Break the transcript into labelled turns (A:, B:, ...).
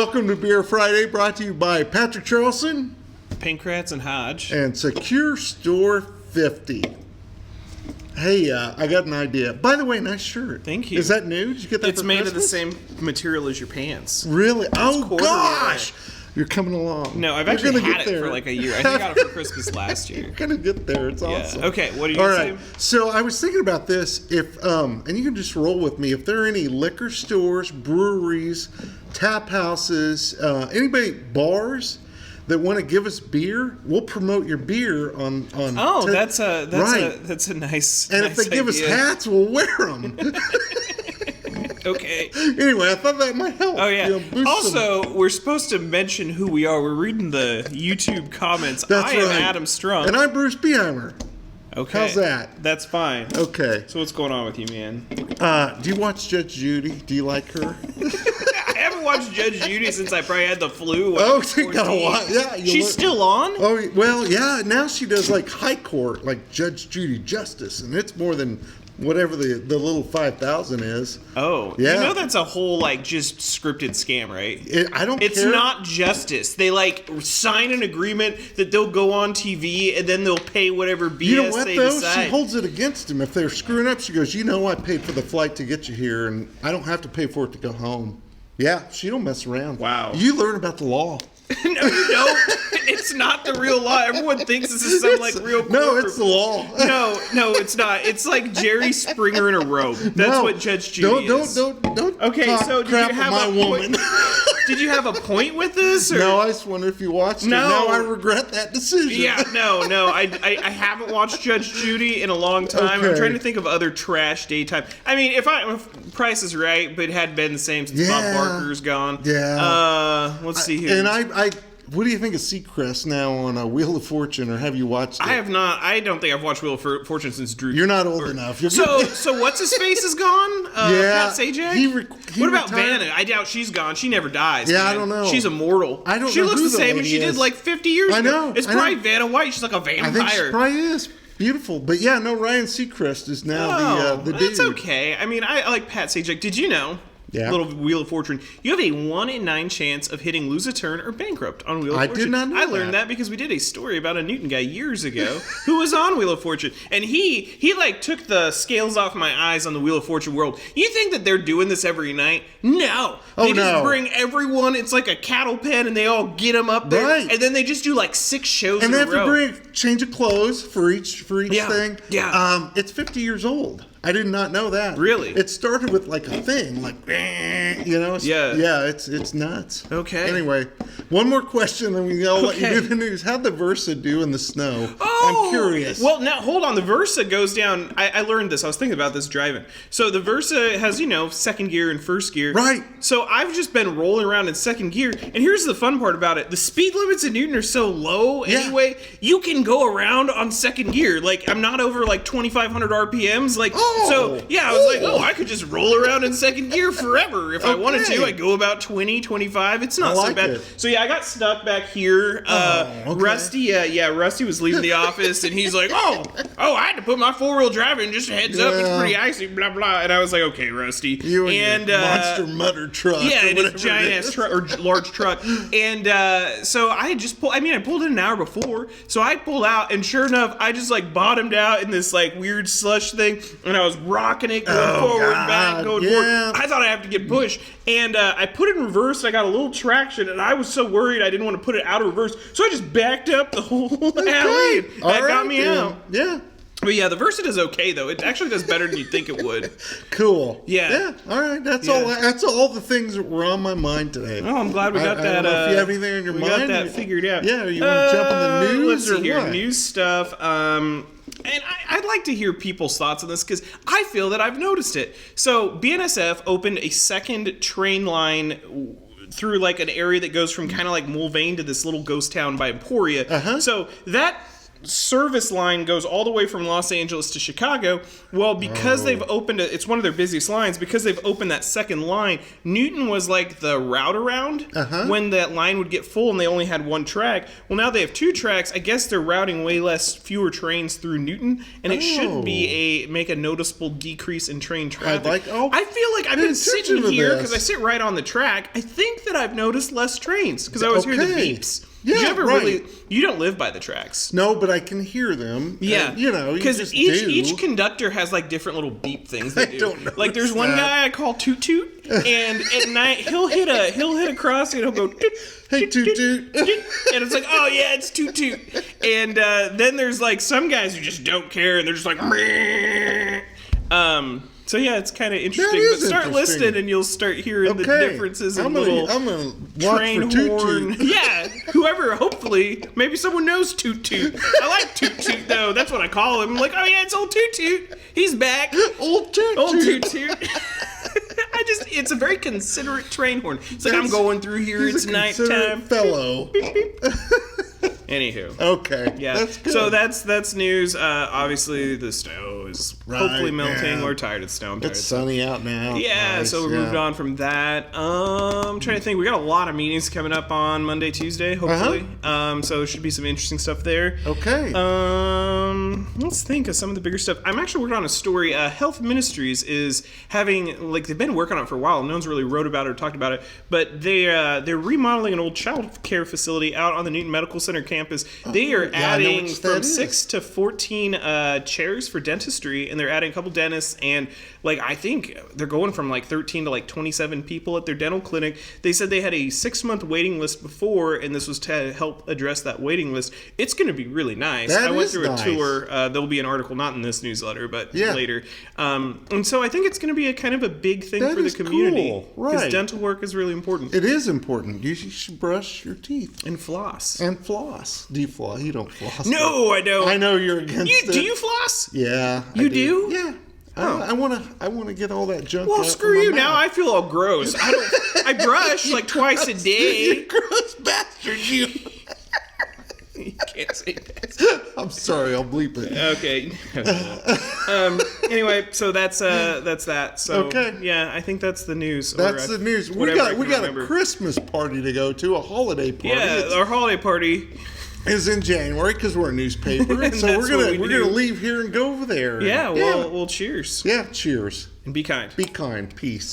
A: welcome to Beer Friday, brought to you by Patrick Charleston,
B: Pankratz and Hodge,
A: and Secure Store 50. Hey, I got an idea. By the way, nice shirt.
B: Thank you.
A: Is that new? Did you get that
B: It's
A: for
B: made
A: Christmas?
B: of the same material as your pants.
A: Really? Oh,
B: corduroy.
A: gosh! You're coming along.
B: No, I've
A: You're
B: actually
A: gonna
B: had
A: get
B: it for
A: there.
B: like a year. I think I got it for Christmas last year.
A: You're gonna get there. It's
B: Yeah.
A: awesome.
B: Okay, what are you
A: All
B: gonna
A: right.
B: say?
A: So I was thinking about this. If and you can just roll with me. If there are any liquor stores, breweries, tap houses, anybody bars that want to give us beer, we'll promote your beer on.
B: Oh, that's a nice.
A: And
B: nice
A: if they give us
B: idea.
A: hats, we'll wear them.
B: Okay.
A: Anyway, I thought that might help.
B: Oh yeah.
A: Boost
B: Also,
A: some.
B: we're supposed to mention who we are. We're reading the YouTube comments.
A: That's
B: I am
A: right.
B: Adam Strunk.
A: And I'm Bruce Beheimer.
B: Okay.
A: How's that?
B: That's fine.
A: Okay.
B: So what's going on with you, man?
A: Do you watch Judge Judy? Do you like her?
B: I haven't watched Judge Judy since I probably had the flu. When I
A: Oh,
B: was
A: you gotta
B: 14.
A: watch. Yeah,
B: She's still on?
A: Oh, well, yeah. Now she does like high court, like Judge Judy Justice, and it's more than whatever the little 5,000 is.
B: Oh,
A: Yeah.
B: You know that's a whole like just scripted scam, right?
A: I don't
B: It's
A: care.
B: not justice. They like sign an agreement that they'll go on TV and then they'll pay whatever BS
A: You know what,
B: they
A: though?
B: decide.
A: She holds it against him. If they're screwing up, she goes, you know, I paid for the flight to get you here, and I don't have to pay for it to go home. Yeah, she don't mess around.
B: Wow.
A: You learn about the law.
B: No, you don't. It's not the real law. Everyone thinks this is some like real.
A: No,
B: corporate-
A: it's the law.
B: No, it's not. It's like Jerry Springer in a robe. That's what Judge Judy is.
A: Don't.
B: Okay,
A: talk
B: so did
A: crap
B: you have
A: with my
B: a
A: woman?
B: Did you have a point with this? Or?
A: No, I just wonder if you watched it.
B: No.
A: Now I regret that decision.
B: Yeah, no. I haven't watched Judge Judy in a long time. I'm
A: Okay.
B: trying to think of other trash daytime. I mean, if Price is Right, but it had been the same since Bob
A: Yeah.
B: Barker's gone.
A: Yeah.
B: Let's see here.
A: And I what do you think of Seacrest now on Wheel of Fortune, or have you watched it?
B: I have not. I don't think I've watched Wheel of Fortune since Drew.
A: You're not old enough. You're
B: So what's his face is gone?
A: Yeah,
B: Pat Sajak?
A: he
B: what about
A: retired.
B: Vanna? I doubt she's gone. She never dies.
A: Yeah,
B: man.
A: I don't know.
B: She's immortal.
A: I don't
B: She
A: know
B: looks
A: who
B: the
A: the
B: same as
A: lady
B: she did
A: is.
B: like 50 years
A: I
B: ago.
A: know,
B: It's
A: I
B: probably
A: know.
B: Vanna White. She's like a
A: I think she
B: vampire.
A: probably is beautiful. But yeah, no, Ryan Seacrest is now the dude.
B: That's okay. I mean, I like Pat Sajak. Did you know?
A: Yeah.
B: Little Wheel of Fortune. You have a 1 in 9 chance of hitting lose a turn or bankrupt on Wheel of
A: I
B: Fortune.
A: did not know
B: I learned that because we did a story about a Newton guy years ago who was on Wheel of Fortune, and he like took the scales off my eyes on the Wheel of Fortune world. You think that they're doing this every night? No.
A: Oh,
B: They just
A: no.
B: bring everyone. It's like a cattle pen, and they all get them up there,
A: Right.
B: and then they just do like 6 shows
A: And
B: in
A: they
B: a
A: have to
B: row.
A: bring change of clothes for each
B: Yeah,
A: thing.
B: yeah.
A: It's 50 years old. I did not know that.
B: Really?
A: It started with like a thing, like you know.
B: Yeah.
A: It's nuts.
B: Okay.
A: Anyway, one more question, then I'll let you
B: Okay.
A: do the news. How'd the Versa do in the snow?
B: Oh,
A: I'm curious.
B: Well, now hold on. The Versa goes down. I learned this. I was thinking about this driving. So the Versa has, second gear and first gear.
A: Right.
B: So I've just been rolling around in second gear. And here's the fun part about it. The speed limits in Newton are so low
A: Yeah.
B: anyway, you can go around on second gear. Like, I'm not over like 2,500 RPMs. Like, so yeah, I was like,
A: Oh.
B: I could just roll around in second gear forever. If I wanted to,
A: Okay.
B: I'd go about 20, 25. It's not
A: I
B: so
A: like
B: bad.
A: it.
B: So yeah, I got stuck back here.
A: Okay.
B: Rusty, Rusty was leaving the office, and he's like, "Oh, I had to put my 4-wheel drive in. Just a heads up, it's
A: Yeah.
B: pretty icy." Blah blah. And I was like, "Okay, Rusty."
A: You and your monster mutter truck.
B: Yeah,
A: or
B: and his
A: whatever
B: giant
A: it
B: ass
A: is.
B: truck or large truck. And so I just pulled. I mean, I pulled in an hour before, so I pulled out, and sure enough, I just like bottomed out in this like weird slush thing, and I was rocking it, going forward, back,
A: God,
B: going
A: yeah.
B: forward. I thought I'd have to get pushed, and I put it in reverse. And I got a little traction, and I was so worried I didn't want to put it out of reverse, so I just backed up the whole alley.
A: Okay.
B: That
A: All
B: got
A: right,
B: me
A: then.
B: out.
A: Yeah.
B: But yeah, the Versa does okay though. It actually does better than you think it would.
A: Cool.
B: Yeah.
A: Yeah. All right. That's
B: Yeah.
A: all. That's all the things that were on my mind today.
B: Oh, I'm glad we got
A: I
B: that.
A: don't know if you have anything on your
B: we
A: mind.
B: got that figured out.
A: Yeah. You want to jump on the news
B: let's see
A: or
B: here.
A: what?
B: News stuff. And I'd like to hear people's thoughts on this because I feel that I've noticed it. So BNSF opened a second train line through like an area that goes from kind of like Mulvane to this little ghost town by Emporia.
A: Uh-huh.
B: So that service line goes all the way from Los Angeles to Chicago. Well, because they've opened it, it's one of their busiest lines. Because they've opened that second line, Newton was like the route around when that line would get full and they only had one track. Well, now they have 2 tracks. I guess they're routing fewer trains through Newton, and it should make a noticeable decrease in train traffic. I feel like I've been sitting here because I sit right on the track. I think that I've noticed less trains because I always hear the beeps.
A: Yeah,
B: Did you ever you don't live by the tracks.
A: No, but I can hear them.
B: Yeah.
A: And,
B: because each conductor has like different little beep things they do.
A: I don't know.
B: Like there's one guy I call Toot Toot, and at night he'll hit a crossing and he'll go toot,
A: hey, Toot Toot.
B: and it's like, oh yeah, it's Toot Toot. And then there's like some guys who just don't care and they're just like so yeah, it's kind of interesting. But start listening, and you'll start hearing the differences in little train horn. Yeah, whoever. Hopefully, maybe someone knows Toot Toot. I like Toot Toot though. That's what I call him. I'm like, oh yeah, it's old Toot Toot. He's back.
A: Old Toot Toot.
B: It's a very considerate train horn. It's like I'm going through here. It's nighttime.
A: Fellow.
B: Beep, beep, beep. Anywho.
A: Okay.
B: Yeah.
A: That's good.
B: So that's news. Obviously, the snow is hopefully melting. We're tired of snow.
A: It's sunny out now.
B: Yeah.
A: Nice,
B: so we moved on from that. I'm trying to think. We got a lot of meetings coming up on Monday, Tuesday, hopefully. So there should be some interesting stuff there.
A: Okay.
B: Let's think of some of the bigger stuff. I'm actually working on a story. Health Ministries is having, like, they've been working on it for a while. No one's really wrote about it or talked about it. But they're remodeling an old child care facility out on the Newton Medical Center campus. They are adding from 6 to 14 chairs for dentistry, and they're adding a couple dentists, and like I think they're going from like 13 to like 27 people at their dental clinic. They said they had a 6-month waiting list before, and this was to help address that waiting list. It's going to be really nice. I went through a tour. There'll be an article, not in this newsletter, but later. And so I think it's going to be a kind of a big thing for the community.
A: Cool.
B: Because dental work is really important.
A: It is important. You should brush your teeth.
B: And floss.
A: Do you floss? You don't floss.
B: No, I don't.
A: I know you're against it.
B: Do you floss?
A: Yeah.
B: You do?
A: Yeah. Oh. I want to get all that junk out.
B: Well, screw you. Now I feel all gross. I brush like twice a day.
A: You gross bastard, you.
B: You can't say that.
A: I'm sorry. I'll bleep it.
B: Okay. Anyway, so that's that. So yeah, I think that's the news.
A: That's the news. We got a Christmas party to go to, a holiday party.
B: Yeah, our holiday party
A: is in January because we're a newspaper, and so we're gonna leave here and go over there.
B: Yeah. Well, cheers.
A: Yeah, cheers.
B: And be kind.
A: Be kind. Peace.